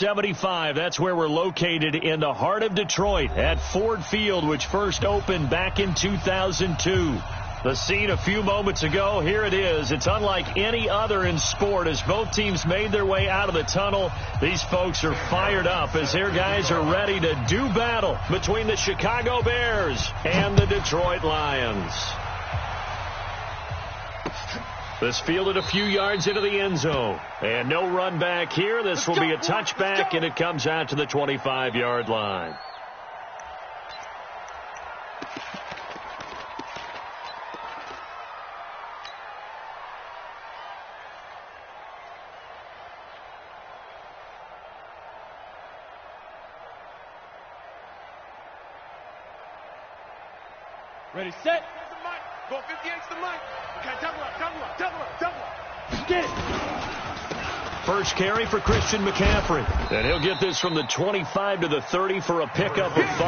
75. That's where we're located in the heart of Detroit at Ford Field, which first opened back in 2002. The scene a few moments ago, here it is. It's unlike any other in sport as both teams made their way out of the tunnel. These folks are fired up as their guys are ready to do battle between the Chicago Bears and the Detroit Lions. This fielded a few yards into the end zone. And no run back here. This will be a touchback, and it comes out to the 25-yard line. Ready, set. Go 58's the mic. Okay, double up. Get it. First carry for Christian McCaffrey. And he'll get this from the 25 to the 30 for a pickup of 5.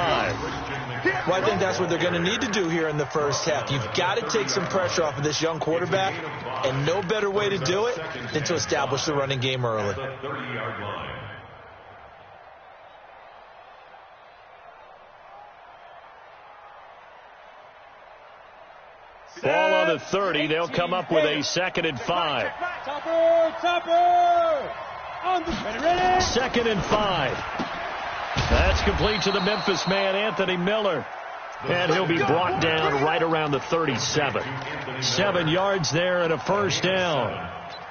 Well, I think that's what they're going to need to do here in the first half. You've got to take some pressure off of this young quarterback, and no better way to do it than to establish the running game early. Ball on the 30. They'll come up with a 2nd and 5. Topper. On the ready. 2nd and 5. That's complete to the Memphis man, Anthony Miller. And he'll be brought down right around the 37. 7 yards there and a first down.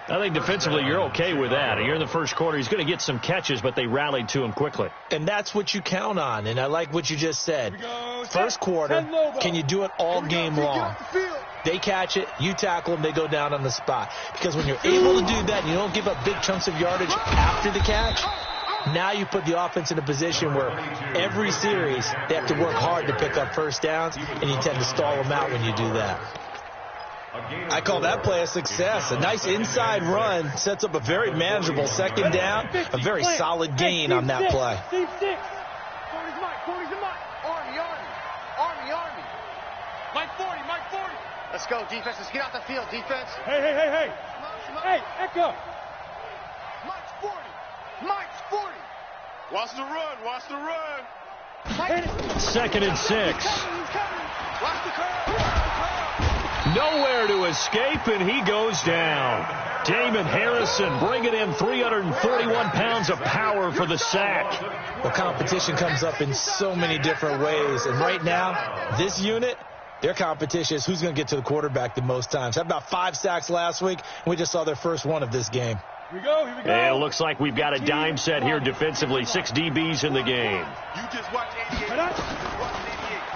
I think defensively you're okay with that. You're in the first quarter. He's going to get some catches, but they rallied to him quickly. And that's what you count on, and I like what you just said. First quarter, can you do it all game long? They catch it, you tackle them, they go down on the spot. Because when you're able to do that and you don't give up big chunks of yardage after the catch, now you put the offense in a position where every series they have to work hard to pick up first downs, and you tend to stall them out when you do that. I call that play a success. A nice inside run sets up a very manageable 2nd down, a very solid gain on that play. Mike 40. Let's go, defense. Let's get out the field, defense. Hey. Hey, Echo. Mike's 40. Watch the run. 2nd and 6. Watch the curve. Nowhere to escape, and he goes down. Damon Harrison bringing in 341 pounds of power for the sack. Well, competition comes up in so many different ways, and right now, this unit, their competition is who's going to get to the quarterback the most times. Had about 5 sacks last week, and we just saw their first one of this game. Here we go. And it looks like we've got a dime set here defensively. 6 DBs in the game. You just watch 88.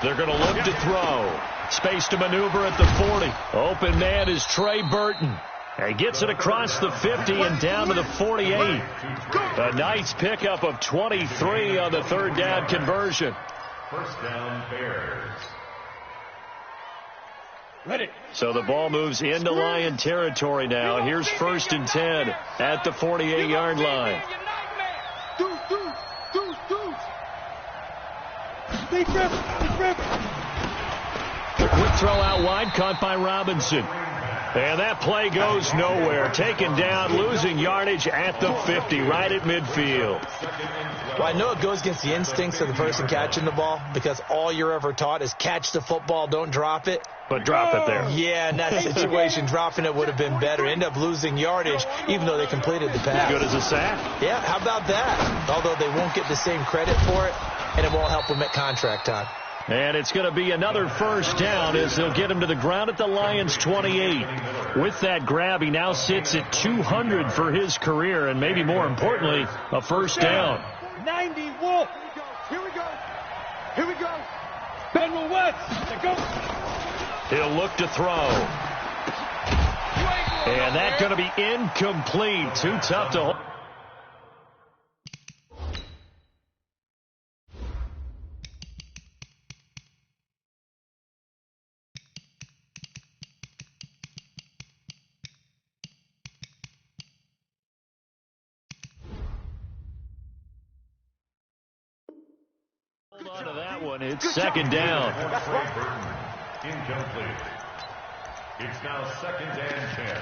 They're going to look to throw. Space to maneuver at the 40. Open man is Trey Burton. And he gets it across the 50 and down to the 48. A nice pickup of 23 on the 3rd down conversion. First down, Bears. Ready. So the ball moves into Lion territory now. Here's 1st and 10 at the 48-yard line. Deep rip. The quick throw out wide, caught by Robinson. And that play goes nowhere. Taken down, losing yardage at the 50, right at midfield. Well, I know it goes against the instincts of the person catching the ball because all you're ever taught is catch the football, don't drop it. But drop it there. Yeah, in that situation, dropping it would have been better. End up losing yardage, even though they completed the pass. Good as a sack? Yeah, how about that? Although they won't get the same credit for it, and it won't help them at contract time. And it's going to be another first down as they'll get him to the ground at the Lions' 28. With that grab, he now sits at 200 for his career, and maybe more importantly, a first down. 90, Wolf. Here we go. Federal West. Go. He'll look to throw. And that's going to be incomplete. Too tough to hold. Hold on to that one. It's 2nd down. Incomplete. It's now 2nd and 10.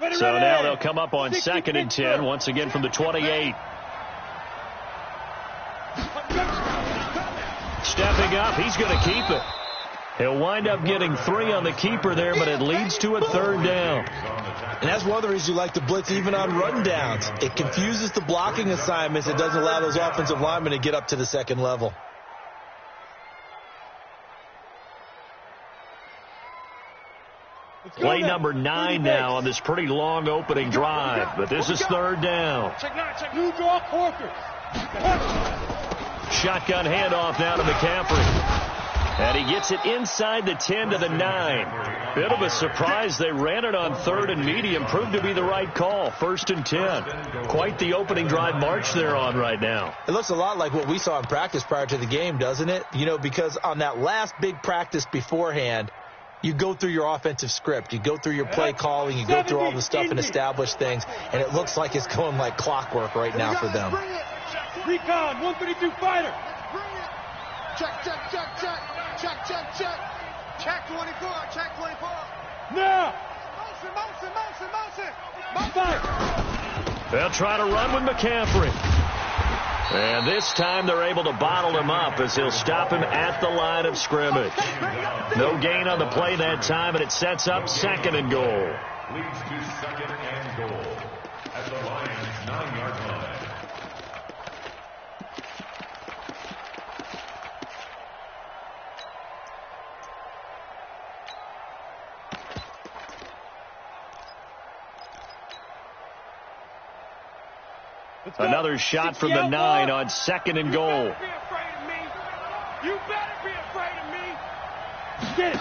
So now they'll come up on 2nd and 10, once again from the 28. Stepping up, he's going to keep it. He'll wind up getting 3 on the keeper there, but it leads to a 3rd down. And that's one of the reasons you like to blitz even on rundowns. It confuses the blocking assignments. It doesn't allow those offensive linemen to get up to the 2nd level. Play number 9 now on this pretty long opening drive, but this is 3rd down. Shotgun handoff now to McCaffrey. And he gets it inside the 10 to the 9. Bit of a surprise. They ran it on 3rd and medium. Proved to be the right call. 1st and 10. Quite the opening drive march they're on right now. It looks a lot like what we saw in practice prior to the game, doesn't it? You know, because on that last big practice beforehand, you go through your offensive script. You go through your play calling. You go through all the stuff and establish things. And it looks like it's going like clockwork right now for them. Recon, 132 fighter. Check, check, check, check. Check, check, check. Check 24, check 24. Now. Motion. They'll try to run with McCaffrey. And this time they're able to bottle him up as he'll stop him at the line of scrimmage. No gain on the play that time, and it sets up 2nd and goal. Leads to 2nd and goal at the Lions' 9-yard line. Another shot from the 9 on 2nd and goal. You better be afraid of me. Get it.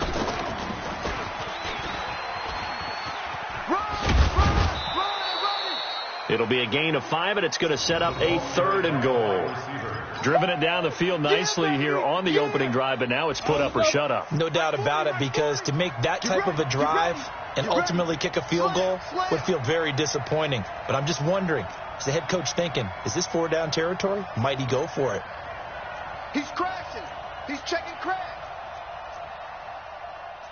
It'll be a gain of 5, and it's going to set up a 3rd and goal. Driven it down the field nicely here on the opening drive, but now it's put up or shut up. No doubt about it, because to make that type of a drive and ultimately kick a field goal would feel very disappointing. But I'm just wondering, is the head coach thinking, is this 4-down territory? Might he go for it? He's crashing. He's checking crash.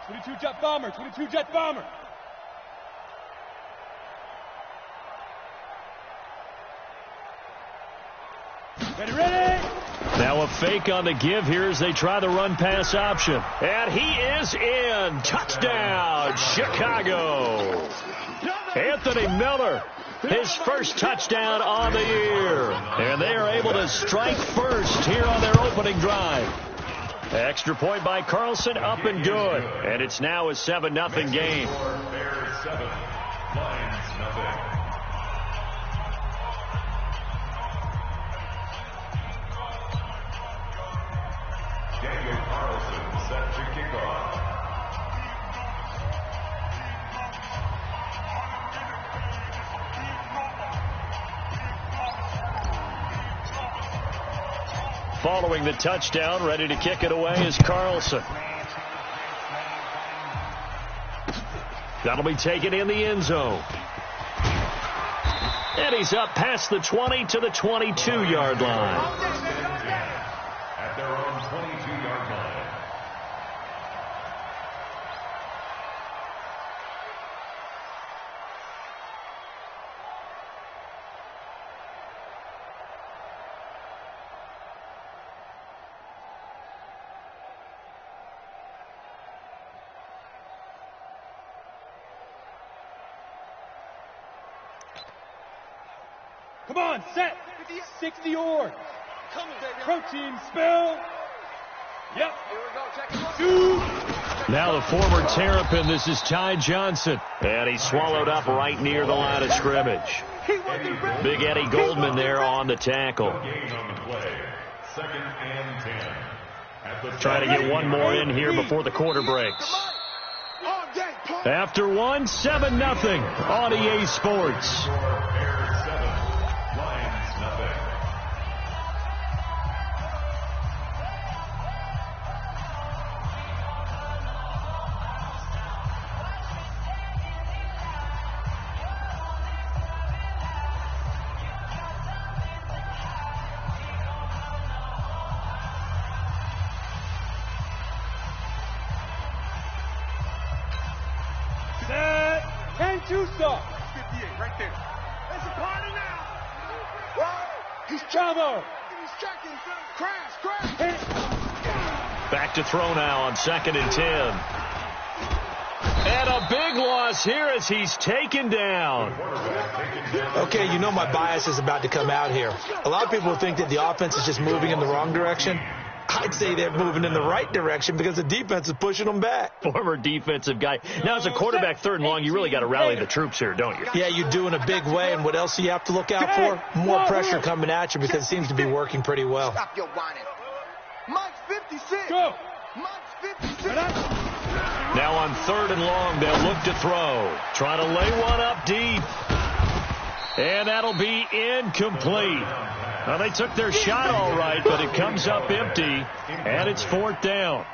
22 jet bomber, 22 jet bomber. Ready. Now a fake on the give here as they try the run-pass option. And he is in. Touchdown, Chicago. Anthony Miller, his first touchdown on the year. And they are able to strike first here on their opening drive. Extra point by Carlson, up and good. And it's now a 7-0 game. Bears 7, Lions nothing. Set to kick off. Following the touchdown, ready to kick it away is Carlson. That'll be taken in the end zone. And he's up past the 20 to the 22-yard line. At their own 22-yard line. Come on, set. 60 or. Protein spill. Yep. Here we go. Check it. 2. Now the former Terrapin, this is Ty Johnson. And he's swallowed up right near the line of scrimmage. Big Eddie Goldman there on the tackle. Gain on the play. 2nd and 10. At the Trying to get one more in here before the quarter breaks. After one, 7-0 on EA Sports. Bears 7, Lions nothing. Set. 10-2 stop. Chavo. He's checking. Crash. Back to throw now on 2nd and 10. And a big loss here as he's taken down. Okay, you know my bias is about to come out here. A lot of people think that the offense is just moving in the wrong direction. I'd say they're moving in the right direction because the defense is pushing them back. Former defensive guy. Now, as a quarterback 3rd and long, you really got to rally the troops here, don't you? Yeah, you do in a big way. And what else do you have to look out for? More pressure coming at you because it seems to be working pretty well. Stop your whining. Mike's 56. Go. Mike's 56. Now on 3rd and long, they'll look to throw. Trying to lay one up deep. And that'll be incomplete. Well, they took their shot all right, but it comes up empty, and it's 4th down.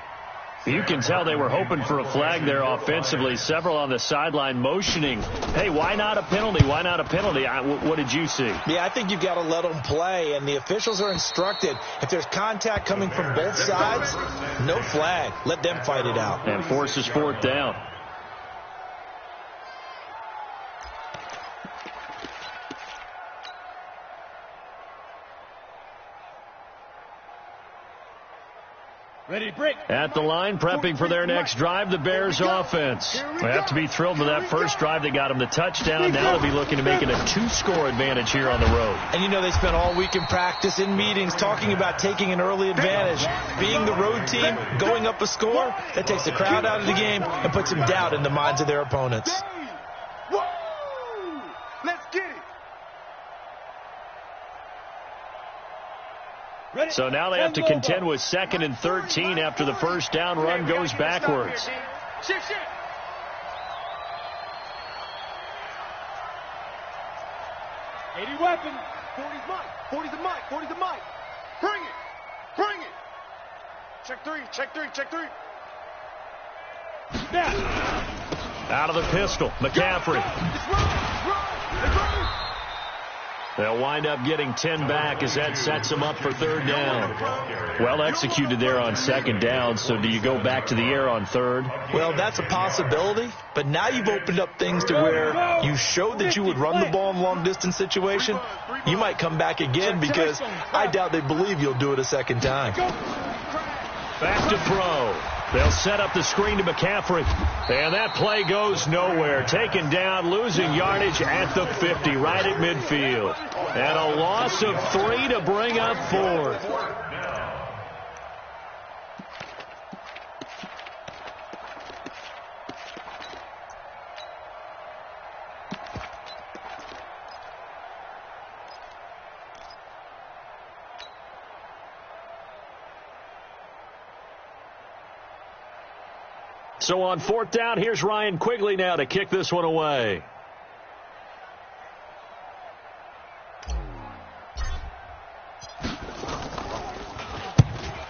You can tell they were hoping for a flag there offensively. Several on the sideline motioning, hey, why not a penalty? Why not a penalty? What did you see? Yeah, I think you've got to let them play, and the officials are instructed. If there's contact coming from both sides, no flag. Let them fight it out. And forces 4th down. Ready, break. At the line, prepping for their next drive, the Bears offense. They have to be thrilled with that first drive. They got them the touchdown. Now they'll be looking to make it a 2-score advantage here on the road. And you know they spent all week in practice, in meetings, talking about taking an early advantage. Being the road team, going up a score, that takes the crowd out of the game and puts some doubt in the minds of their opponents. Woo! Let's get it. So now they have to contend with 2nd and 13 after the first down run goes backwards. Shit. 80 weapon. 40's Mike. 40's the Mike. 40's the Mike. Bring it. Check three. Snap. Out of the pistol, McCaffrey. It's run. They'll wind up getting 10 back as that sets them up for 3rd down. Well executed there on 2nd down, so do you go back to the air on 3rd? Well, that's a possibility, but now you've opened up things to where you showed that you would run the ball in long-distance situation. You might come back again because I doubt they believe you'll do it a 2nd time. Back to throw. They'll set up the screen to McCaffrey. And that play goes nowhere. Taken down, losing yardage at the 50, right at midfield. And a loss of 3 to bring up 4th. So on 4th down, here's Ryan Quigley now to kick this one away.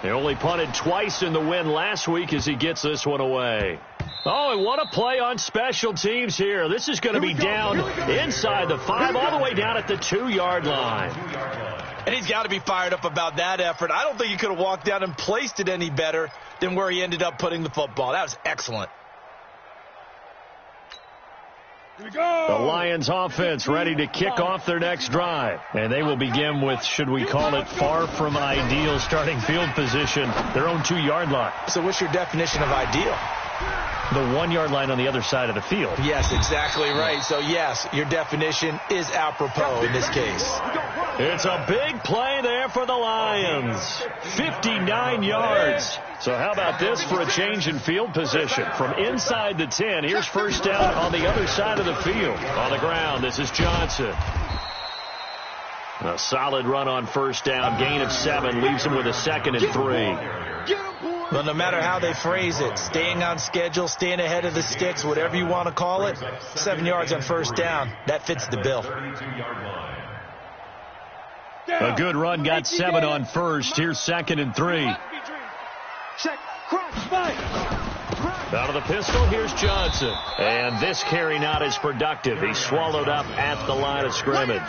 They only punted twice in the win last week as he gets this one away. Oh, and what a play on special teams here. This is going to be down inside the 5, all the way down at the 2-yard line. And he's got to be fired up about that effort. I don't think he could have walked down and placed it any better than where he ended up putting the football. That was excellent. The Lions offense ready to kick off their next drive. And they will begin with, should we call it, far from ideal starting field position, their own 2-yard line. So what's your definition of ideal? The 1-yard line on the other side of the field. Yes, exactly right. So, yes, your definition is apropos in this case. It's a big play there for the Lions. 59 yards. So how about this for a change in field position? From inside the 10, here's first down on the other side of the field. On the ground, this is Johnson. A solid run on first down. Gain of 7 leaves him with a 2nd and 3. Well, no matter how they phrase it, staying on schedule, staying ahead of the sticks, whatever you want to call it, 7 yards on first down, that fits the bill. A good run got 7 on first. Here's 2nd and 3. Out of the pistol, here's Johnson. And this carry not as productive. He's swallowed up at the line of scrimmage.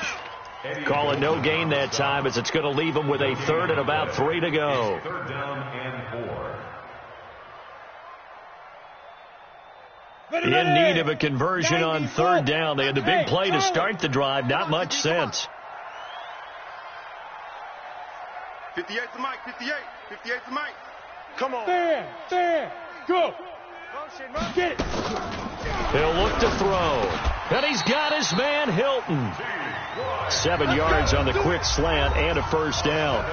Call it no gain that time as it's going to leave him with a 3rd and about 3 to go. 3rd down and 4. In need of a conversion on 3rd down. They had the big play to start the drive. Not much sense. 58 to Mike, 58. 58 to Mike. Come on. Stand. Go. Get it. He'll look to throw. And he's got his man, Hilton. 7 yards on the quick slant and a first down.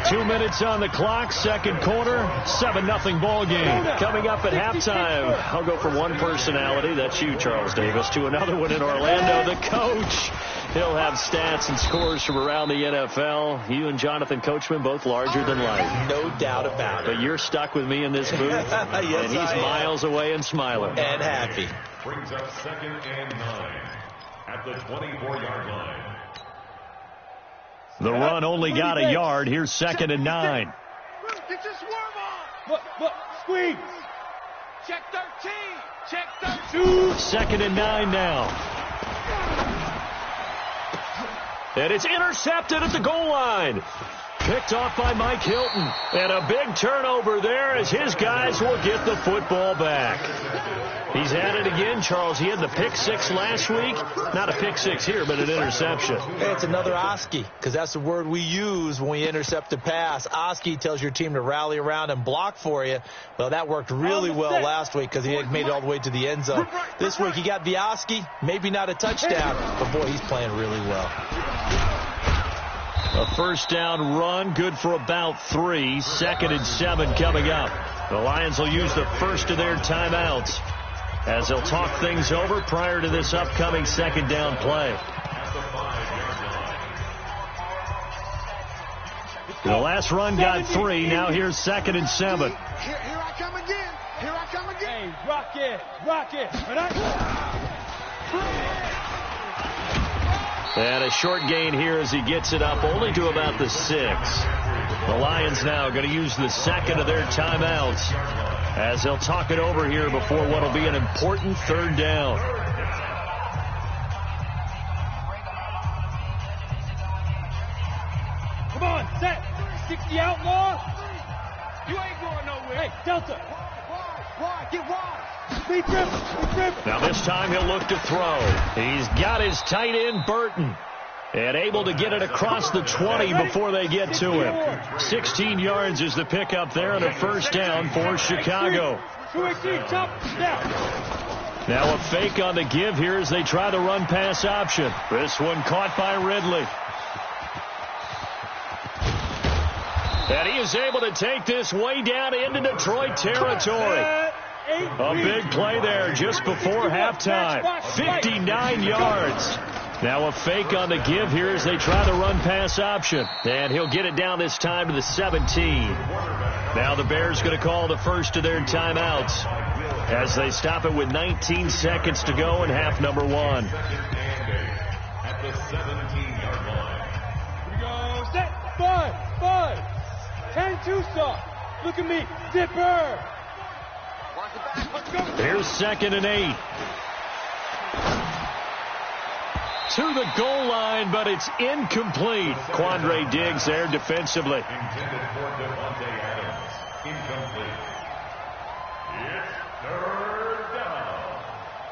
2 minutes on the clock, second quarter, 7-0 ball game. Coming up at halftime, I'll go from one personality, that's you, Charles Davis, to another one in Orlando, the coach. He'll have stats and scores from around the NFL. You and Jonathan Coachman, both larger than life. No doubt about it. But you're stuck with me in this booth. Yes, and he's miles away and smiling. And happy. Brings up 2nd and 9 at the 24-yard line. The run only got a yard. Here's 2nd and 9. Get your swerve on. Look. Squeeze. Check 13. Check 2. 13. 2nd and 9 now. And it's intercepted at the goal line. Picked off by Mike Hilton. And a big turnover there as his guys will get the football back. He's had it again, Charles. He had the pick 6 last week. Not a pick 6 here, but an interception. Hey, it's another Oski, because that's the word we use when we intercept a pass. Oski tells your team to rally around and block for you. Well, that worked really well last week because he had made it all the way to the end zone. This week he got the Oski, maybe not a touchdown, but boy, he's playing really well. A first down run, good for about 3. 2nd and 7 coming up. The Lions will use the first of their timeouts as they'll talk things over prior to this upcoming second down play. The last run got 3. Now here's 2nd and 7. Here I come again. Here I come again. Hey, rock it. And a short gain here as he gets it up only to about the 6. The Lions now going to use the second of their timeouts as they'll talk it over here before what will be an important third down. Come on, set. 60 outlaw. You ain't going nowhere. Hey, Delta. Wide, get wide. Speed dribble. Now this time he'll look to throw. He's got his tight end, Burton, and able to get it across the 20 before they get to him. 16 yards is the pickup there and a first down for Chicago. 218, chop, down. Now a fake on the give here as they try the run-pass option. This one caught by Ridley. And he is able to take this way down into Detroit territory. A big play there just before halftime. 59 yards. Now a fake on the give here as they try the run-pass option. And he'll get it down this time to the 17. Now the Bears going to call the first of their timeouts as they stop it with 19 seconds to go in half number 1. At the 17-yard line. Here we go. Set. 5. 10 2-stop. Look at me. Zipper. Here's 2nd and 8. To the goal line, but it's incomplete. Quandre Diggs there defensively. Intended for Devontae Adams. Incomplete. It's third down.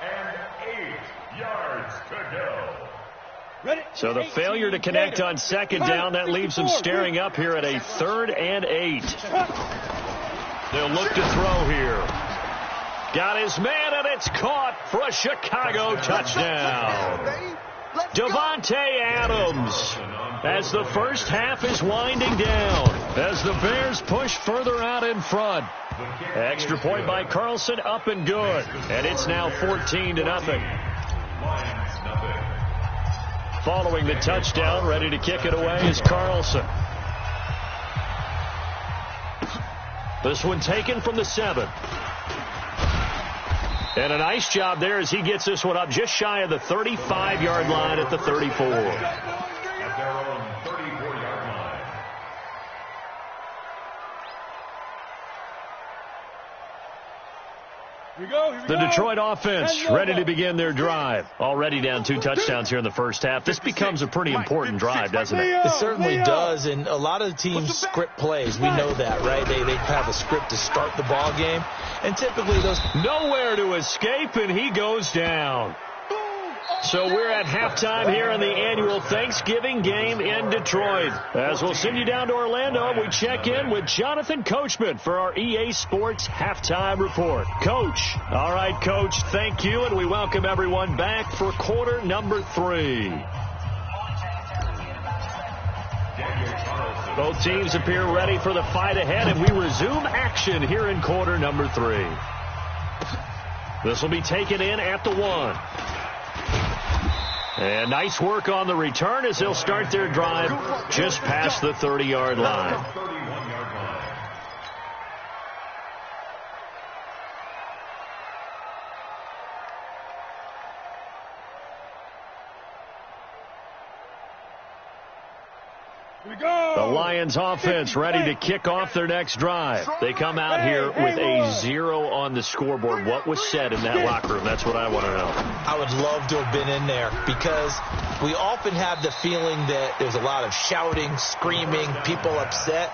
And 8 yards to go. Ready? So the failure to connect on second down, that leaves them staring up here at a 3rd and 8. They'll look to throw here. Got his man, and it's caught for a Chicago touchdown. Devontae Adams, as the first half is winding down, as the Bears push further out in front. Extra point by Carlson, up and good. And it's now 14-0. Following the touchdown, ready to kick it away is Carlson. This one taken from the 7. And a nice job there as he gets this one up just shy of the 35-yard line at the 34. At their own 34-yard line. Here we go. The Detroit offense ready to begin their drive. Already down 2 touchdowns here in the first half. This becomes a pretty important drive, doesn't it? It certainly does, and a lot of the teams script plays. We know that, right? They have a script to start the ball game, and typically those... Nowhere to escape, and he goes down. So we're at halftime here in the annual Thanksgiving game in Detroit. As we'll send you down to Orlando, we check in with Jonathan Coachman for our EA Sports Halftime Report. Coach. All right, Coach, thank you, and we welcome everyone back for quarter number 3. Both teams appear ready for the fight ahead, and we resume action here in quarter number 3. This will be taken in at the 1. And nice work on the return as they'll start their drive just past the 30-yard line. The Lions offense ready to kick off their next drive. They come out here with a 0 on the scoreboard. What was said in that locker room? That's what I want to know. I would love to have been in there because we often have the feeling that there's a lot of shouting, screaming, people upset.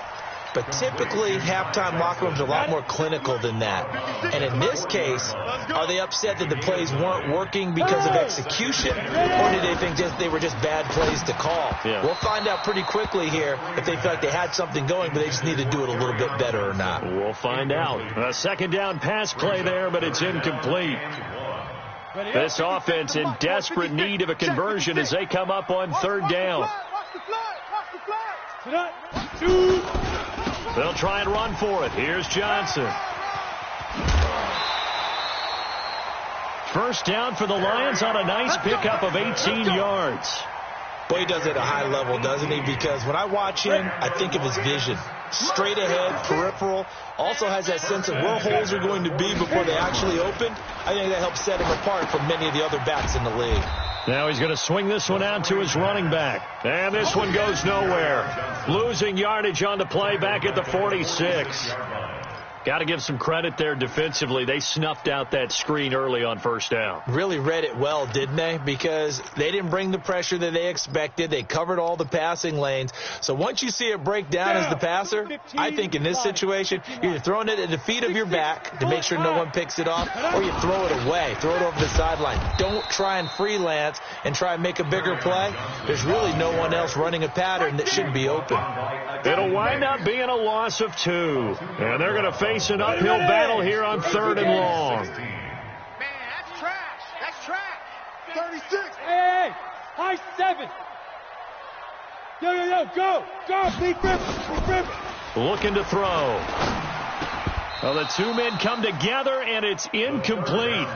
But typically, halftime locker rooms are a lot more clinical than that. And in this case, are they upset that the plays weren't working because of execution? Or did they think they were just bad plays to call? Yeah. We'll find out pretty quickly here if they feel like they had something going, but they just need to do it a little bit better or not. We'll find out. A second down pass play there, but it's incomplete. This offense in desperate need of a conversion as they come up on third down. They'll try and run for it. Here's Johnson. First down for the Lions on a nice pickup of 18 yards. Boy, he does it at a high level, doesn't he? Because when I watch him, I think of his vision. Straight ahead, peripheral. Also has that sense of where holes are going to be before they actually open. I think that helps set him apart from many of the other backs in the league. Now he's going to swing this one out to his running back. And this one goes nowhere. Losing yardage on the play back at the 46. Got to give some credit there defensively. They snuffed out that screen early on first down. Really read it well, didn't they? Because they didn't bring the pressure that they expected. They covered all the passing lanes. So once you see it break down as the passer, I think in this situation, you're either throwing it at the feet of your back to make sure no one picks it off, or you throw it away. Throw it over the sideline. Don't try and freelance and try and make a bigger play. There's really no one else running a pattern that should be open. It'll wind up being a loss of 2. And they're going to face an uphill battle here on 3rd and long. Man, that's trash. That's trash. 36. Hey, high 7. Yo, go. Big Griffin. Looking to throw. Well, the two men come together, and it's incomplete.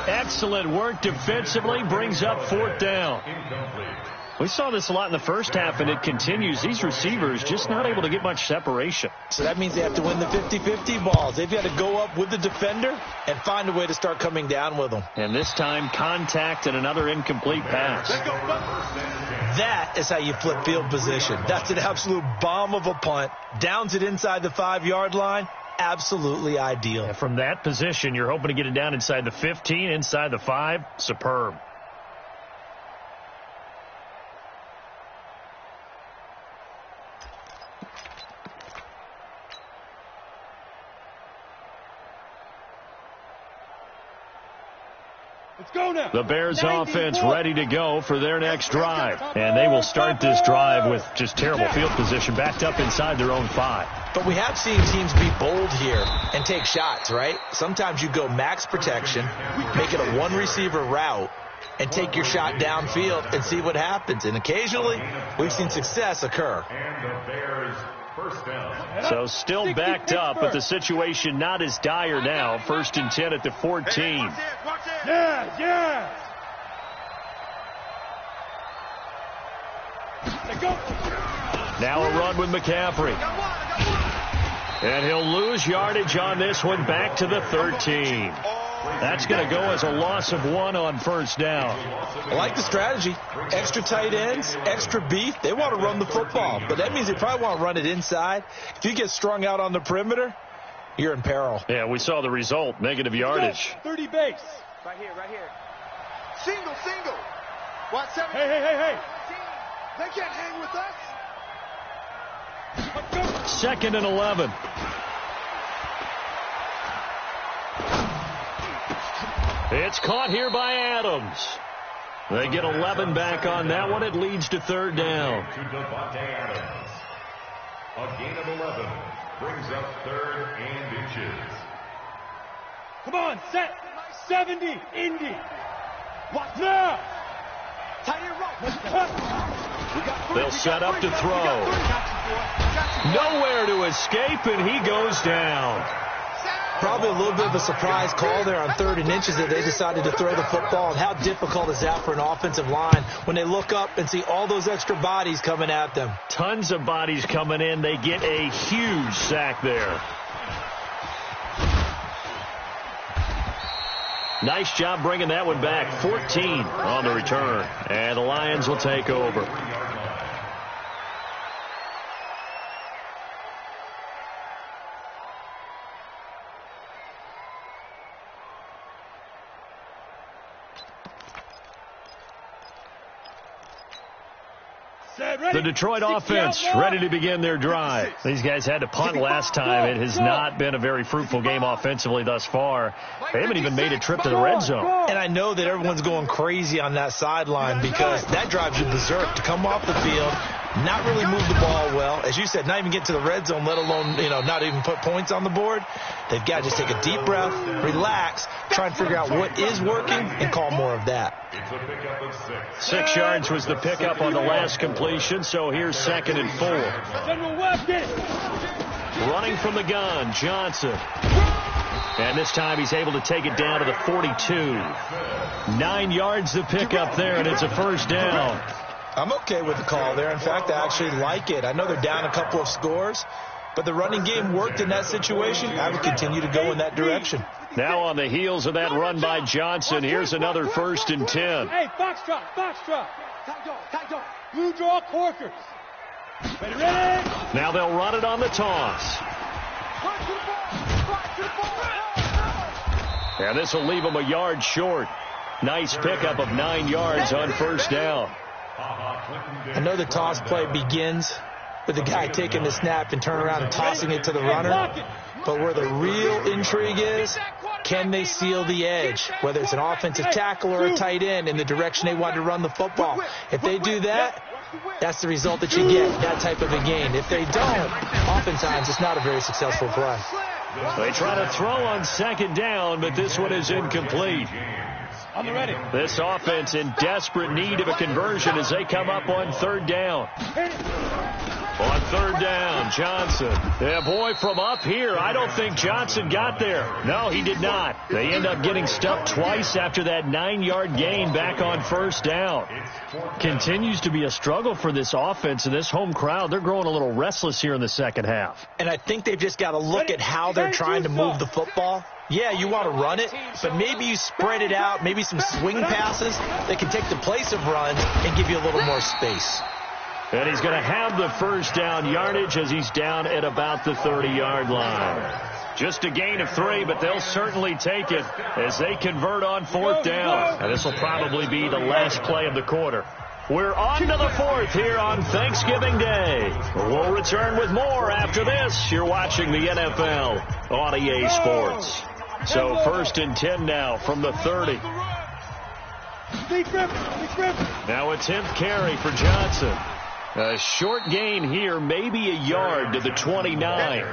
Excellent work defensively, brings up 4th down. We saw this a lot in the first half, and it continues. These receivers just not able to get much separation. So that means they have to win the 50-50 balls. They've got to go up with the defender and find a way to start coming down with them. And this time, contact and another incomplete pass. That is how you flip field position. That's an absolute bomb of a punt. Downs it inside the 5-yard line. Absolutely ideal. And from that position, you're hoping to get it down inside the 15, inside the 5. Superb. The Bears offense ready to go for their next drive. And they will start this drive with just terrible field position backed up inside their own 5. But we have seen teams be bold here and take shots, right? Sometimes you go max protection, make it a one-receiver route, and take your shot downfield and see what happens. And occasionally, we've seen success occur. And the Bears first down. So still backed up, but the situation not as dire now. 1st and 10 at the 14. Yeah. Now a run with McCaffrey. And he'll lose yardage on this one back to the 13. That's going to go as a loss of 1 on 1st down. I like the strategy. Extra tight ends, extra beef. They want to run the football, but that means they probably want to run it inside. If you get strung out on the perimeter, you're in peril. Yeah, we saw the result. Negative yardage. 30 base. Right here. Single. Watch 7. Hey. They can't hang with us. 2nd and 11. It's caught here by Adams. They get 11 back on that one. It leads to third down. A gain of 11 brings up third and inches. Come on, set. 70, Indy. Watch now. They'll set up to throw. Nowhere to escape, and he goes down. Probably a little bit of a surprise call there on third and inches that they decided to throw the football. And how difficult is that for an offensive line when they look up and see all those extra bodies coming at them? Tons of bodies coming in. They get a huge sack there. Nice job bringing that one back. 14 on the return. And the Lions will take over. The Detroit offense ready to begin their drive. These guys had to punt last time. It has not been a very fruitful game offensively thus far. They haven't even made a trip to the red zone. And I know that everyone's going crazy on that sideline because that drives you berserk to come off the field, not really move the ball well. As you said, not even get to the red zone, let alone, not even put points on the board. They've got to just take a deep breath, relax, try and figure out what is working, and call more of that. 6 yards was the pickup on the last completion, so here's 2nd and 4. Running from the gun, Johnson. And this time he's able to take it down to the 42. 9 yards the pickup there, and it's a first down. I'm okay with the call there. In fact, I actually like it. I know they're down a couple of scores, but the running game worked in that situation. I would continue to go in that direction. Now on the heels of that run by Johnson, here's another 1st and 10. Hey, box drop. Blue draw Corkers. Ready? Now they'll run it on the toss. And this will leave them a yard short. Nice pickup of 9 yards on first down. I know the toss play begins with the guy taking the snap and turn around and tossing it to the runner. But where the real intrigue is, can they seal the edge, whether it's an offensive tackle or a tight end, in the direction they want to run the football? If they do that, that's the result that you get, that type of a gain. If they don't, oftentimes it's not a very successful play. They try to throw on 2nd down, but this one is incomplete. On the ready. This offense in desperate need of a conversion as they come up on 3rd down. On 3rd down, Johnson. Yeah, boy, from up here, I don't think Johnson got there. No, he did not. They end up getting stuffed twice after that 9-yard gain back on 1st down. Continues to be a struggle for this offense and this home crowd. They're growing a little restless here in the second half. And I think they've just got to look at how they're trying to move the football. Yeah, you want to run it, but maybe you spread it out, maybe some swing passes that can take the place of runs and give you a little more space. And he's going to have the first down yardage as he's down at about the 30-yard line. Just a gain of 3, but they'll certainly take it as they convert on 4th down. And this will probably be the last play of the quarter. We're on to the 4th here on Thanksgiving Day. We'll return with more after this. You're watching the NFL on EA Sports. So 1st and 10 now from the 30. Now a 10th carry for Johnson. A short gain here, maybe a yard to the 29.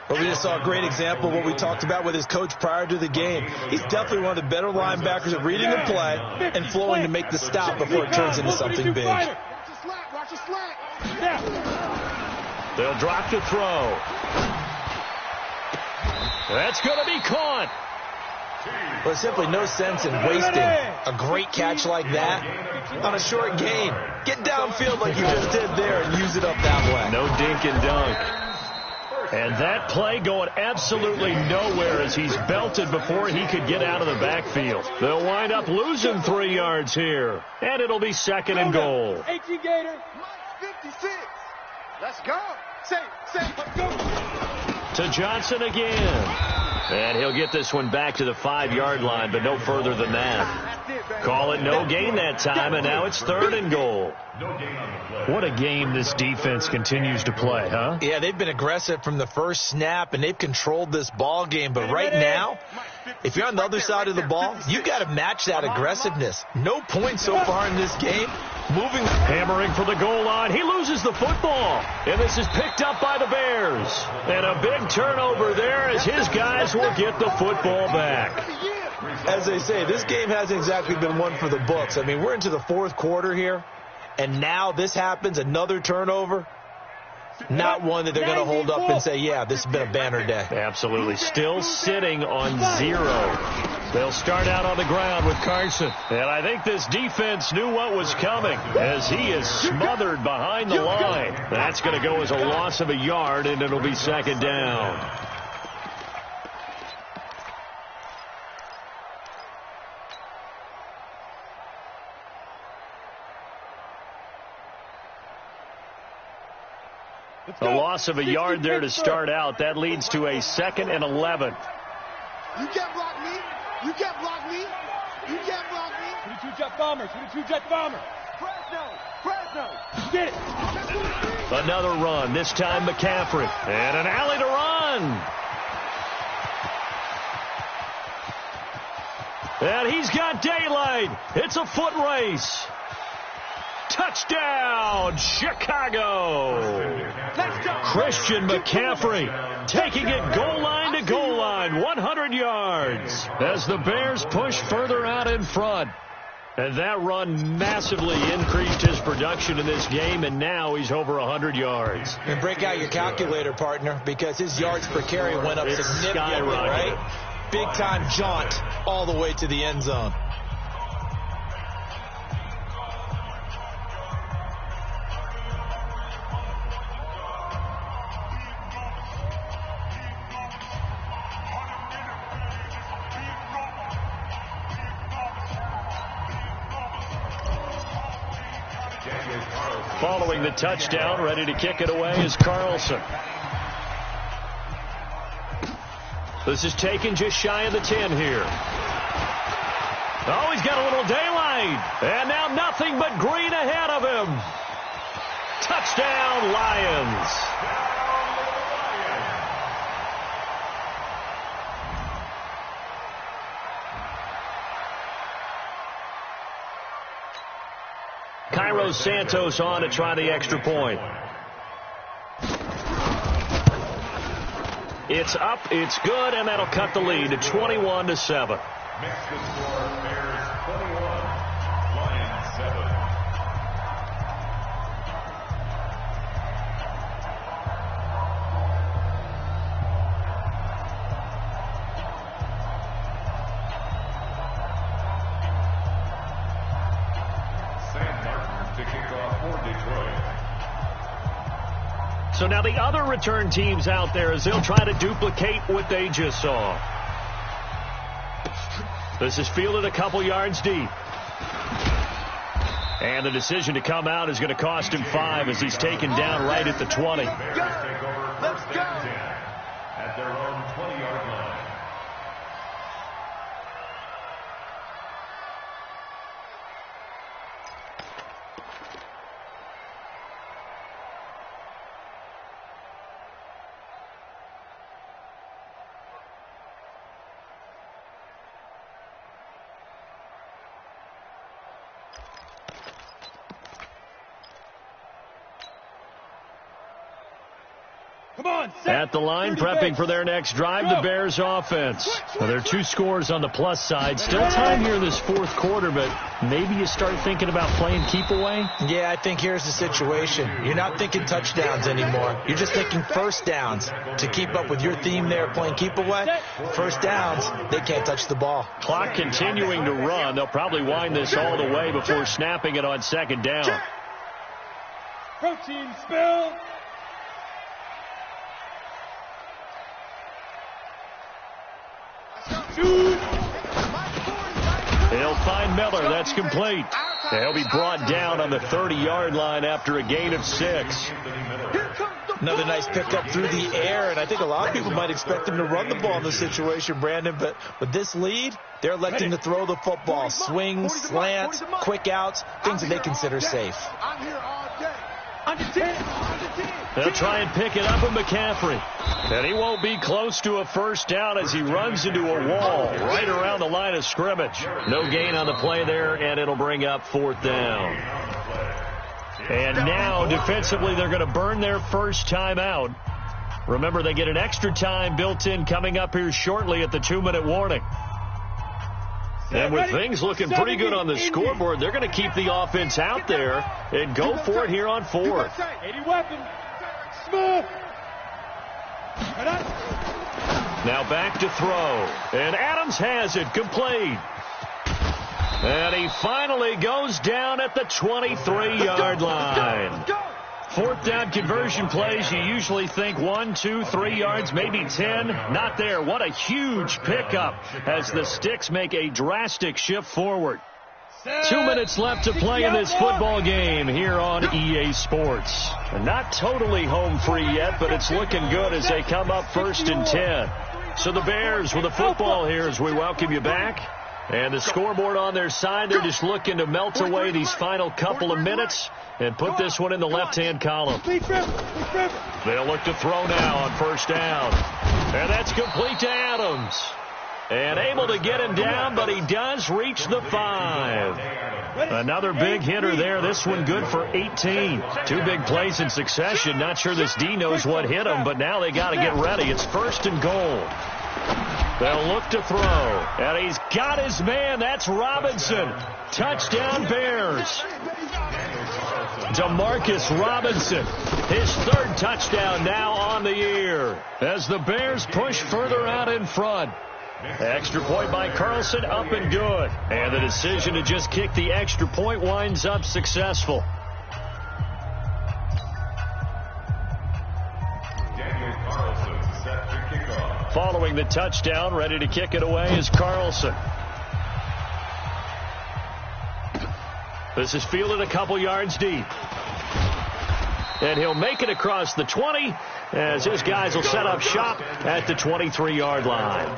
Well, we just saw a great example of what we talked about with his coach prior to the game. He's definitely one of the better linebackers at reading the play and flowing to make the stop before it turns into something big. They'll drop to throw. That's going to be caught. Well, there's simply no sense in wasting a great catch like that on a short gain. Get downfield like you just did there and use it up that way. No dink and dunk. And that play going absolutely nowhere as he's belted before he could get out of the backfield. They'll wind up losing 3 yards here. And it'll be 2nd and goal. 18 Gator. 56. Let's go. Let's go. To Johnson again. And he'll get this one back to the 5-yard line, but no further than that. Call it no gain that time, and now it's 3rd and goal. What a game this defense continues to play, huh? Yeah, they've been aggressive from the first snap, and they've controlled this ball game. But right now, if you're on the other side of the ball, you got to match that aggressiveness. No points so far in this game. Moving. Hammering for the goal line. He loses the football. And this is picked up by the Bears. And a big turnover there as his guys will get the football back. As they say, this game hasn't exactly been one for the books. I mean, we're into the 4th quarter here, and now this happens, another turnover. Not one that they're going to hold up and say, yeah, this has been a banner day. Absolutely. Still sitting on 0. They'll start out on the ground with Carson. And I think this defense knew what was coming as he is smothered behind the line. That's going to go as a loss of a yard, and it'll be 2nd down. A loss of a yard there to start out. That leads to a 2nd and 11. You can't block me. You can't block me. You can't block me. 22 jet bombers. 22 jet bombers. Fresno. Get it. Another run. This time McCaffrey. And an alley to run. And he's got daylight. It's a foot race. Touchdown, Chicago. Christian McCaffrey taking it goal line to goal line, 100 yards, as the Bears push further out in front. And that run massively increased his production in this game, and now he's over 100 yards. And break out your calculator, partner, because his yards per carry went up significantly, right? Big-time jaunt all the way to the end zone. Following the touchdown, ready to kick it away is Carlson. This is taken just shy of the 10 here. Oh, he's got a little daylight. And now nothing but green ahead of him. Touchdown, Lions. Cairo Santos on to try the extra point. It's up, it's good, and that'll cut the lead to 21-7. Makes the score Bears 21, Lions 7. So now the other return teams out there as they'll try to duplicate what they just saw. This is fielded a couple yards deep. And the decision to come out is going to cost him 5 as he's taken down right at the 20. Let's go. At their own 20-yard line. At the line, prepping for their next drive, the Bears offense. Well, there are 2 scores on the plus side. Still time here in this 4th quarter, but maybe you start thinking about playing keep away? Yeah, I think here's the situation. You're not thinking touchdowns anymore. You're just thinking first downs. To keep up with your theme there, playing keep away, first downs, they can't touch the ball. Clock continuing to run. They'll probably wind this all the way before snapping it on 2nd down. Protein spill. They'll find Miller. That's complete. They'll be brought down on the 30-yard line after a gain of 6. Here comes the Another nice pickup through the air, and I think a lot of people might expect them to run the ball in this situation, Brandon, but with this lead, they're electing to throw the football. Swings, slants, quick outs, things that they consider safe. I'm here all day. Under 10. They'll try and pick it up with McCaffrey. And he won't be close to a first down as he runs into a wall right around the line of scrimmage. No gain on the play there, and it'll bring up 4th down. And now, defensively, they're going to burn their first time out. Remember, they get an extra time built in coming up here shortly at the 2-minute warning. And with things looking pretty good on the scoreboard, they're going to keep the offense out there and go for it here on 4th. 80 weapon. Smooth. Now back to throw. And Adams has it complete. And he finally goes down at the 23-yard line. 4th down conversion plays, you usually think 1, 2, 3 yards, maybe 10. Not there. What a huge pickup as the Sticks make a drastic shift forward. 2 minutes left to play in this football game here on EA Sports. Not totally home free yet, but it's looking good as they come up 1st and 10. So the Bears with the football here as we welcome you back. And the scoreboard on their side, they're just looking to melt away these final couple of minutes and put this one in the left-hand column. They'll look to throw now on 1st down. And that's complete to Adams. And able to get him down, but he does reach the 5. Another big hitter there. This one good for 18. 2 big plays in succession. Not sure this D knows what hit him, but now they got to get ready. It's 1st and goal. They'll look to throw. And he's got his man. That's Robinson. Touchdown Bears. Demarcus Robinson. His 3rd touchdown now on the year as the Bears push further out in front. Extra point by Carlson, up and good. And the decision to just kick the extra point winds up successful. Following the touchdown, ready to kick it away is Carlson. This is fielded a couple yards deep. And he'll make it across the 20 as his guys will set up shop at the 23-yard line.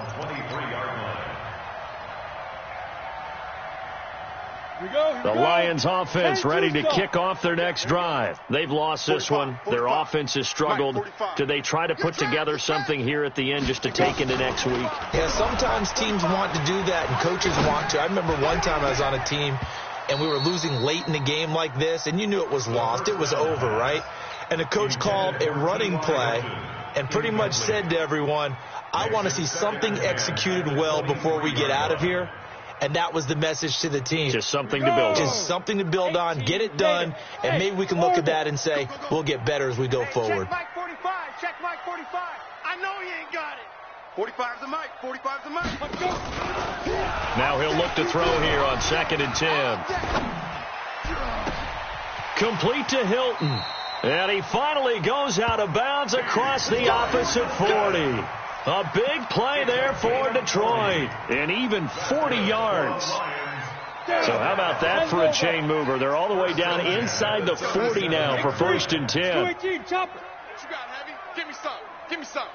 The Lions offense ready to kick off their next drive. They've lost this one. Their offense has struggled. Do they try to put together something here at the end just to take into next week? Yeah, sometimes teams want to do that and coaches want to. I remember one time I was on a team and we were losing late in the game like this, and you knew it was lost. It was over, right? And the coach called a running play and pretty much said to everyone, I want to see something executed well before we get out of here. And that was the message to the team. Just something to build on. Just something to build on, get it done, and maybe we can look at that and say, we'll get better as we go forward. Check Mike 45. Check Mike 45. I know he ain't got it. 45's the mic. 45's the mic. Let's go. Now he'll look to throw here on 2nd and 10. Complete to Hilton. And he finally goes out of bounds across the opposite 40. A big play there for Detroit, and even 40 yards. So how about that for a chain mover? They're all the way down inside the 40 now for 1st and 10. 218, chopper. What you got, Heavy? Give me some. Give me some.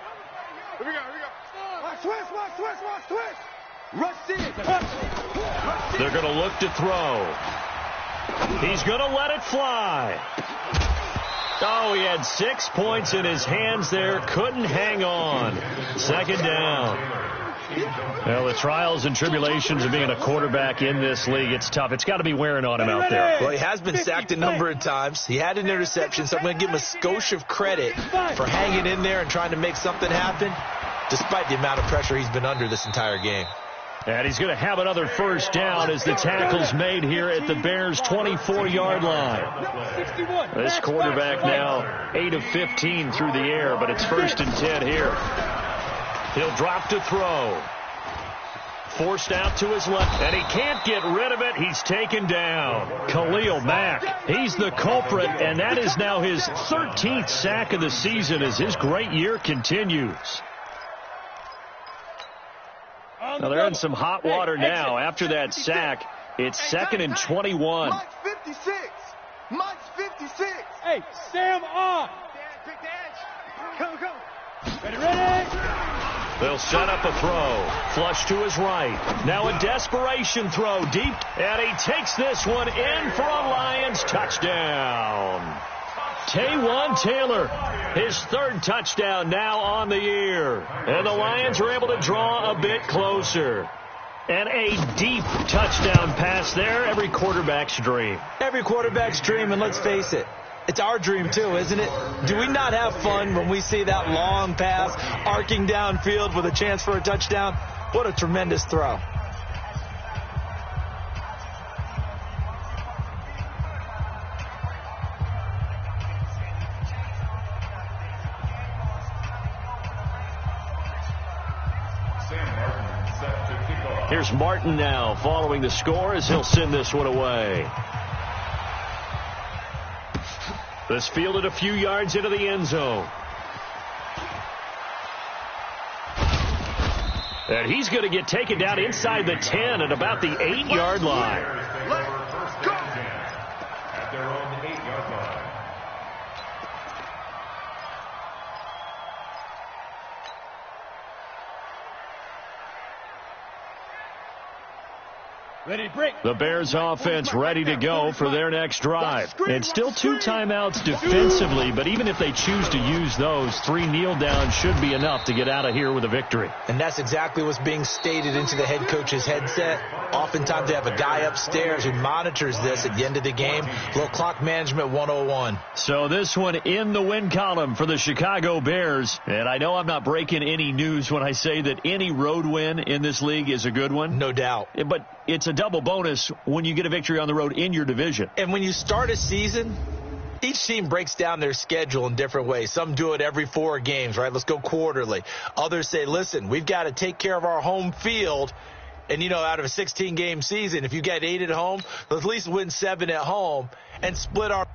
Here we go, here we go. Watch twist, watch twist, watch twist. Rush in. They're going to look to throw. He's going to let it fly. Oh, he had 6 points in his hands there. Couldn't hang on. 2nd down. Well, the trials and tribulations of being a quarterback in this league, it's tough. It's got to be wearing on him out there. Well, he has been sacked a number of times. He had an interception, so I'm going to give him a skosh of credit for hanging in there and trying to make something happen, despite the amount of pressure he's been under this entire game. And he's going to have another 1st down as the tackle's made here at the Bears' 24-yard line. This quarterback now 8 of 15 through the air, but it's 1st and 10 here. He'll drop to throw. Forced out to his left, and he can't get rid of it. He's taken down. Khalil Mack, he's the culprit, and that is now his 13th sack of the season as his great year continues. Now they're in some hot water now. After that sack, it's 2nd and 21. Mike's 56. Mike's 56. Hey, Sam on. Take the edge. Go, go. Ready. They'll set up a throw. Flush to his right. Now a desperation throw deep. And he takes this one in for a Lions touchdown. Taywan Taylor, his third touchdown now on the year. And the Lions are able to draw a bit closer. And a deep touchdown pass there. Every quarterback's dream. Every quarterback's dream, and let's face it, it's our dream too, isn't it? Do we not have fun when we see that long pass arcing downfield with a chance for a touchdown? What a tremendous throw. Here's Martin now following the score as he'll send this one away. This fielded a few yards into the end zone. And he's going to get taken down inside the 10 at about the 8-yard line. At their own 8-yard line. Ready, break. The Bears offense ready to go for their next drive. And still 2 timeouts defensively, but even if they choose to use those, 3 kneel downs should be enough to get out of here with a victory. And that's exactly what's being stated into the head coach's headset. Oftentimes they have a guy upstairs who monitors this at the end of the game. A little clock management 101. So this one in the win column for the Chicago Bears. And I know I'm not breaking any news when I say that any road win in this league is a good one. No doubt. But it's a double bonus when you get a victory on the road in your division. And when you start a season, each team breaks down their schedule in different ways. Some do it every 4 games, right? Let's go quarterly. Others say, listen, we've got to take care of our home field. And, you know, out of a 16-game season, if you get 8 at home, let's at least win 7 at home and split our